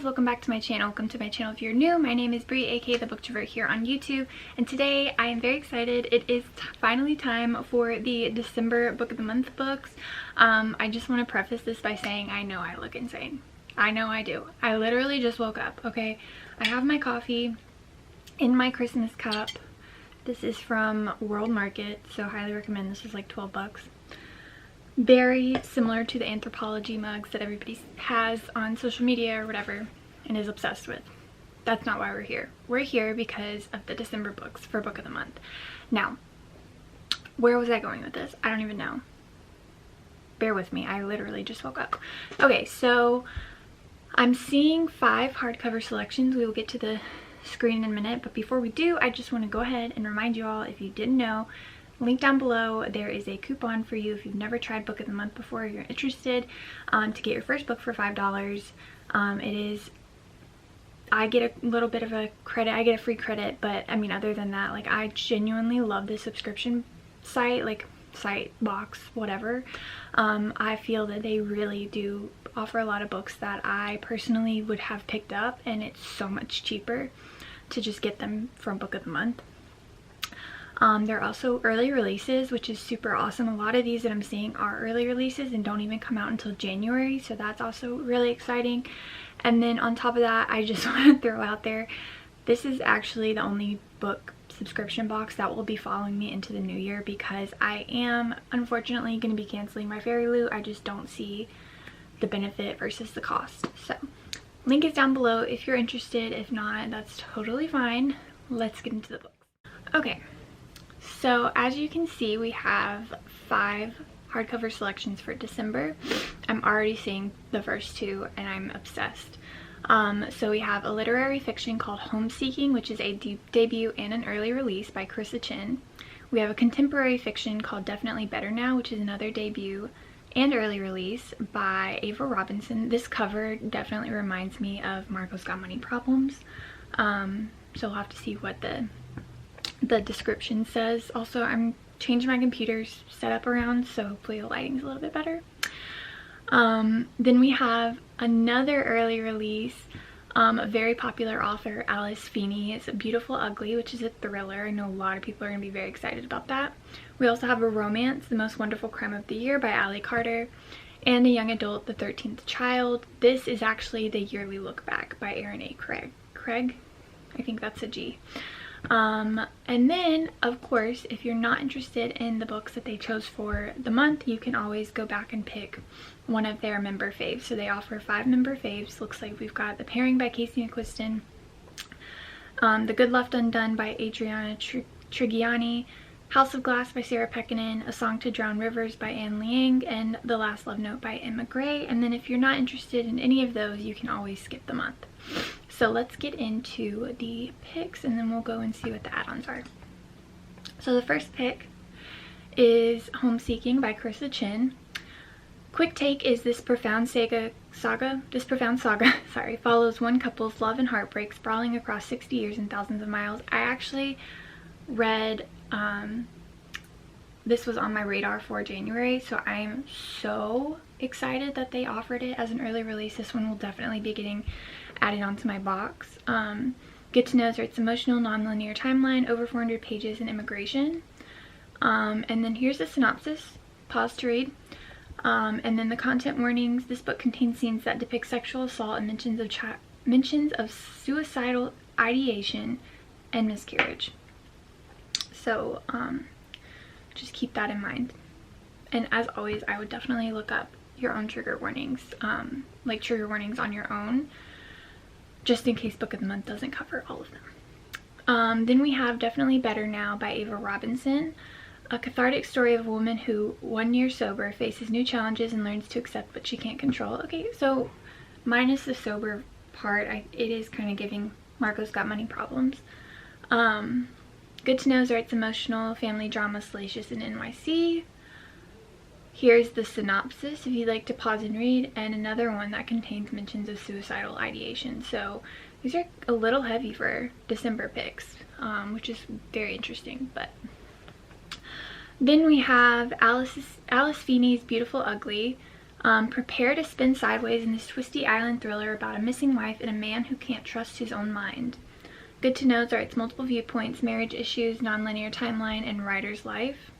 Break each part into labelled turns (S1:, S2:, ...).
S1: welcome back to my channel. Welcome to my channel if you're new. My name is Brie, aka The Booktrovert, here on YouTube, and today I am very excited. It is finally time for the December Book of the Month books. I just want to preface this by saying I know I look insane. I know I do. I literally just woke up, okay? I have my coffee in my Christmas cup. This is from World Market, so highly recommend. This is like 12 bucks. Very similar to the Anthropology mugs that everybody has on social media or whatever and is obsessed with. That's not why we're here. We're here because of the December books for Book of the Month. Now, where was I going with this? I don't even know. Bear with me. I literally just woke up. Okay, so I'm seeing 5 hardcover selections. We will get to the screen in a minute, but before we do, I just want to go ahead and remind you all, if you didn't know, link down below, there is a coupon for you if you've never tried Book of the Month before, or you're interested, to get your first book for $5. I get a little bit of a credit, I get a free credit, but I mean, other than that, like, I genuinely love the subscription site, like site, box, whatever. I feel that they really do offer a lot of books that I personally would have picked up, and it's so much cheaper to just get them from Book of the Month. There are also early releases, which is super awesome. A lot of these that I'm seeing are early releases and don't even come out until January, so that's also really exciting. And then on top of that, I just want to throw out there, this is actually the only book subscription box that will be following me into the new year, because I am unfortunately going to be canceling my Fairy Loot. I just don't see the benefit versus the cost. So link is down below if you're interested. If not, that's totally fine. Let's get into the books. Okay. So as you can see, we have 5 hardcover selections for December. I'm already seeing the first 2 and I'm obsessed. So we have a literary fiction called Homeseeking, which is a debut and an early release by Carissa Chin. We have a contemporary fiction called Definitely Better Now, which is another debut and early release by Ava Robinson. This cover definitely reminds me of Marco's Got Money Problems. So we'll have to see what the description says. Also, I'm changing my computer's setup around, so hopefully the lighting's a little bit better. Then we have another early release, a very popular author, Alice Feeney's Beautiful Ugly, which is a thriller. I know a lot of people are going to be very excited about that. We also have a romance, The Most Wonderful Crime of the Year by Allie Carter, and a young adult, The 13th Child. This is actually the yearly look back by Aaron A. Craig? I think that's a G. And then, of course, if you're not interested in the books that they chose for the month, you can always go back and pick one of their member faves. So they offer 5 member faves. Looks like we've got The Pairing by Casey McQuiston, The Good Left Undone by Adriana Trigiani, House of Glass by Sarah Pekkanen, A Song to Drown Rivers by Anne Liang, and The Last Love Note by Emma Gray. And then if you're not interested in any of those, you can always skip the month. So let's get into the picks, and then we'll go and see what the add-ons are. So the first pick is Homeseeking by Carissa Chin. Quick take is this profound saga follows one couple's love and heartbreak sprawling across 60 years and thousands of miles. I actually read, this was on my radar for January, so I'm so excited that they offered it as an early release. This one will definitely be getting added onto my box. Get to know its emotional non-linear timeline, over 400 pages in immigration. And then here's the synopsis. Pause to read. And then the content warnings. This book contains scenes that depict sexual assault and mentions of suicidal ideation and miscarriage. So just keep that in mind. And as always, I would definitely look up your own trigger warnings, like trigger warnings on your own, just in case Book of the Month doesn't cover all of them. Then we have Definitely Better Now by Ava Robinson, a cathartic story of a woman who, 1 year sober, faces new challenges and learns to accept what she can't control. Okay, so minus the sober part, it is kind of giving Marco's Got Money Problems. Good to Know Zart's emotional family drama, Salacious in NYC. Here's the synopsis if you'd like to pause and read, and another one that contains mentions of suicidal ideation. So these are a little heavy for December picks, which is very interesting. But then we have Alice Feeney's Beautiful Ugly, Prepare to spin sideways in this twisty island thriller about a missing wife and a man who can't trust his own mind. Good to Knows are its multiple viewpoints, marriage issues, nonlinear timeline, and writer's life.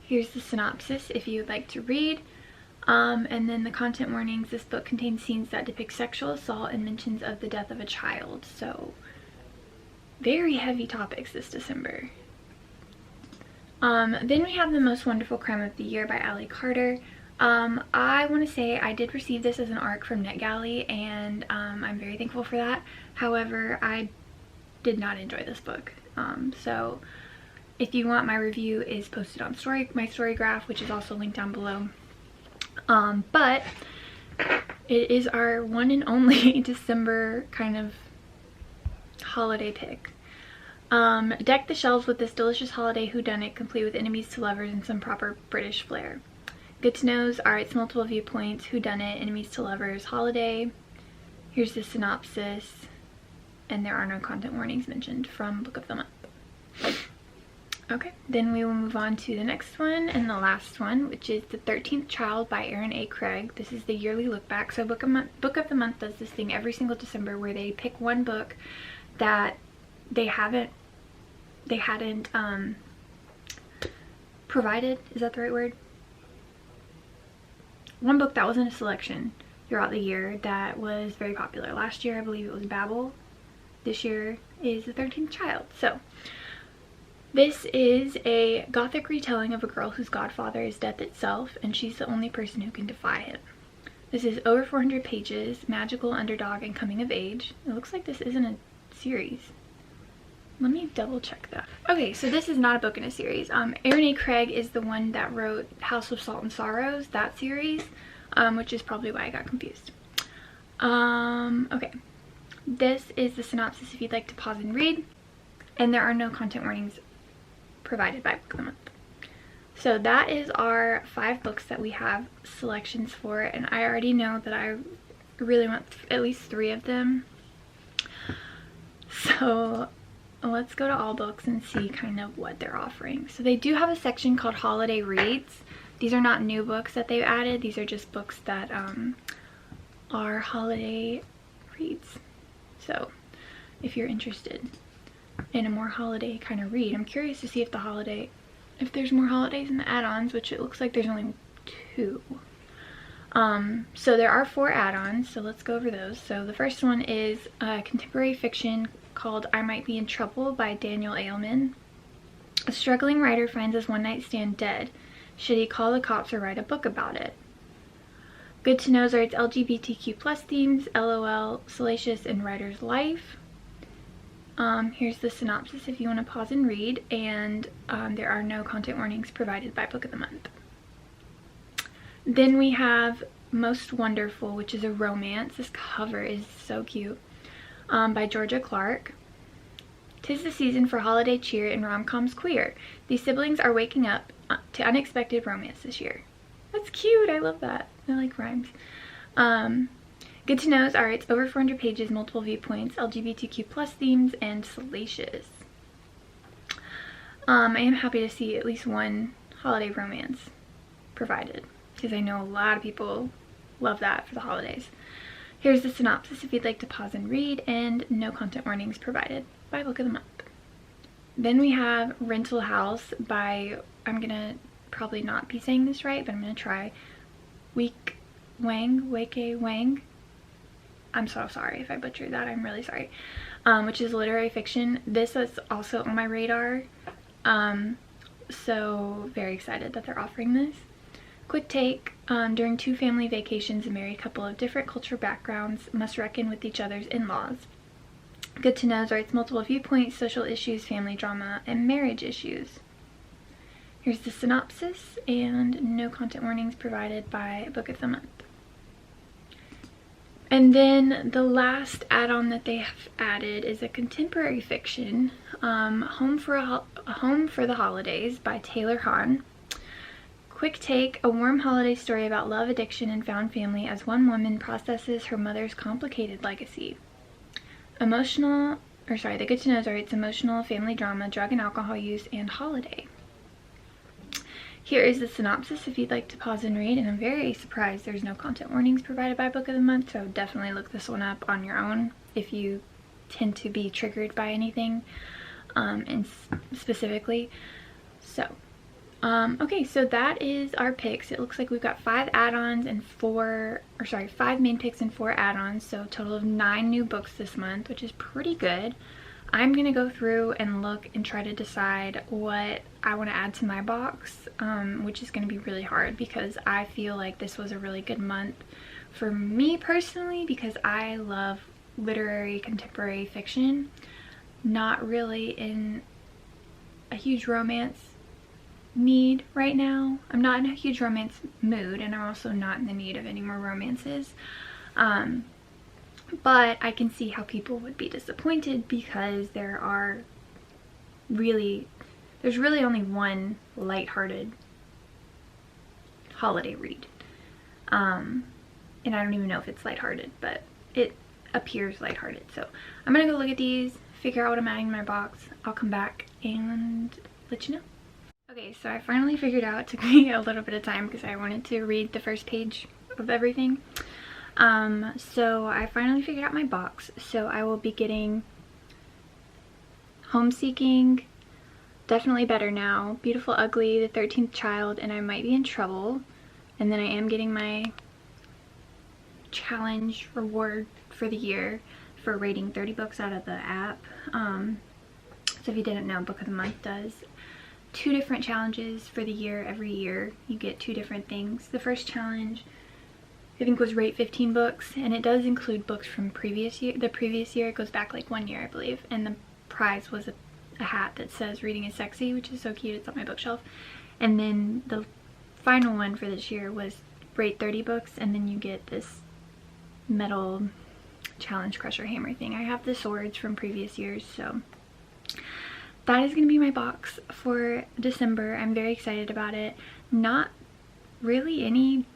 S1: Here's the synopsis if you would like to read. And then the content warnings. This book contains scenes that depict sexual assault and mentions of the death of a child. So, very heavy topics this December. Then we have The Most Wonderful Crime of the Year by Allie Carter. I want to say I did receive this as an ARC from NetGalley, and I'm very thankful for that. However, I did not enjoy this book. So if you want, my review is posted on my story graph, which is also linked down below. But it is our one and only December kind of holiday pick. Deck the shelves with this delicious holiday whodunit, complete with enemies to lovers and some proper British flair. Good to Knows are its multiple viewpoints, whodunit, enemies to lovers, holiday. Here's the synopsis, and there are no content warnings mentioned from Book of the Month. Okay, then we will move on to the next one and the last one, which is The 13th Child by Aaron A. Craig. This is the yearly look back. So Book of the Month does this thing every single December where they pick one book that they hadn't provided, is that the right word? One book that wasn't a selection throughout the year that was very popular. Last year I believe it was Babel. This year is The 13th Child. So this is a gothic retelling of a girl whose godfather is death itself, and she's the only person who can defy him. This is over 400 pages, magical, underdog, and coming of age. It looks like this isn't a series. Let me double check that. Okay, so this is not a book in a series. Aaron A. Craig is the one that wrote House of Salt and Sorrows, that series, which is probably why I got confused. Okay, this is the synopsis if you'd like to pause and read, and there are no content warnings provided by Book of the Month. So that is our 5 books that we have selections for, and I already know that I really want at least 3 of them. So let's go to All Books and see kind of what they're offering. So they do have a section called Holiday Reads. These are not new books that they've added. These are just books that are holiday reads. So if you're interested in a more holiday kind of read, I'm curious to see if there's more holidays in the add-ons, which it looks like there's only 2. So there are 4 add-ons, so let's go over those. So the first one is contemporary fiction called I Might Be in Trouble by Daniel Ailman. A struggling writer finds his one-night stand dead. Should he call the cops or write a book about it? Good to Knows are its LGBTQ plus themes, LOL, salacious, and writer's life. Here's the synopsis if you want to pause and read, and there are no content warnings provided by Book of the Month. Then we have Most Wonderful, which is a romance. This cover is so cute. By Georgia Clark. 'Tis the season for holiday cheer and rom-coms queer. These siblings are waking up to unexpected romance this year. That's cute. I love that. I like rhymes. Good to Knows are its over 400 pages, multiple viewpoints, LGBTQ plus themes, and salacious. I am happy to see at least one holiday romance provided, because I know a lot of people love that for the holidays. Here's the synopsis if you'd like to pause and read, and no content warnings provided by Book of the Month. Then we have Rental House by, I'm gonna probably not be saying this right, but I'm gonna try, Weke Wang. I'm so sorry if I butchered that, I'm really sorry. Which is literary fiction. This is also on my radar, so very excited that they're offering this. Quick take, during 2 family vacations, a married couple of different cultural backgrounds must reckon with each other's in-laws. Good to Knows are its multiple viewpoints, social issues, family drama, and marriage issues. Here's the synopsis, and no content warnings provided by Book of the Month. And then the last add-on that they have added is a contemporary fiction, Home for the Holidays by Taylor Hahn. Quick take, a warm holiday story about love, addiction, and found family as one woman processes her mother's complicated legacy. The Good to Knows are its emotional family drama, drug and alcohol use, and holiday. Here is the synopsis if you'd like to pause and read, and I'm very surprised there's no content warnings provided by Book of the Month, so definitely look this one up on your own if you tend to be triggered by anything, and specifically. So, okay, so that is our picks. It looks like we've got 5 add-ons and 5 main picks and 4 add-ons, so a total of 9 new books this month, which is pretty good. I'm gonna go through and look and try to decide what I want to add to my box, which is gonna be really hard because I feel like this was a really good month for me personally because I love literary contemporary fiction. Not really in a huge romance need right now. I'm not in a huge romance mood, and I'm also not in the need of any more romances. But I can see how people would be disappointed because there's really only one lighthearted holiday read. And I don't even know if it's lighthearted, but it appears lighthearted. So I'm gonna go look at these, figure out what I'm adding in my box. I'll come back and let you know. Okay, so I finally figured out, it took me a little bit of time because I wanted to read the first page of everything. So I finally figured out my box. So I will be getting Homeseeking, Definitely Better Now, Beautiful Ugly, The 13th Child, and I Might Be in Trouble. And then I am getting my challenge reward for the year for rating 30 books out of the app. So if you didn't know, Book of the Month does 2 different challenges for the year. Every year you get 2 different things. The first challenge I think was rate 15 books, and it does include books from the previous year. It goes back like 1 year, I believe, and the prize was a hat that says reading is sexy, which is so cute. It's on my bookshelf. And then the final one for this year was rate 30 books, and then you get this metal challenge crusher hammer thing. I have the swords from previous years, so that is going to be my box for December. I'm very excited about it. Not really any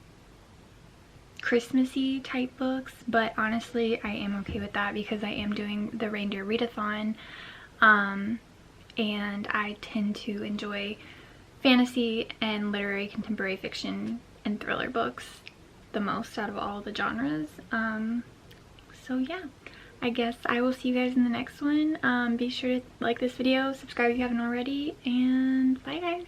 S1: Christmassy type books, but honestly I am okay with that because I am doing the reindeer readathon, and I tend to enjoy fantasy and literary contemporary fiction and thriller books the most out of all the genres. So yeah, I guess I will see you guys in the next one. Be sure to like this video, subscribe if you haven't already, and bye guys.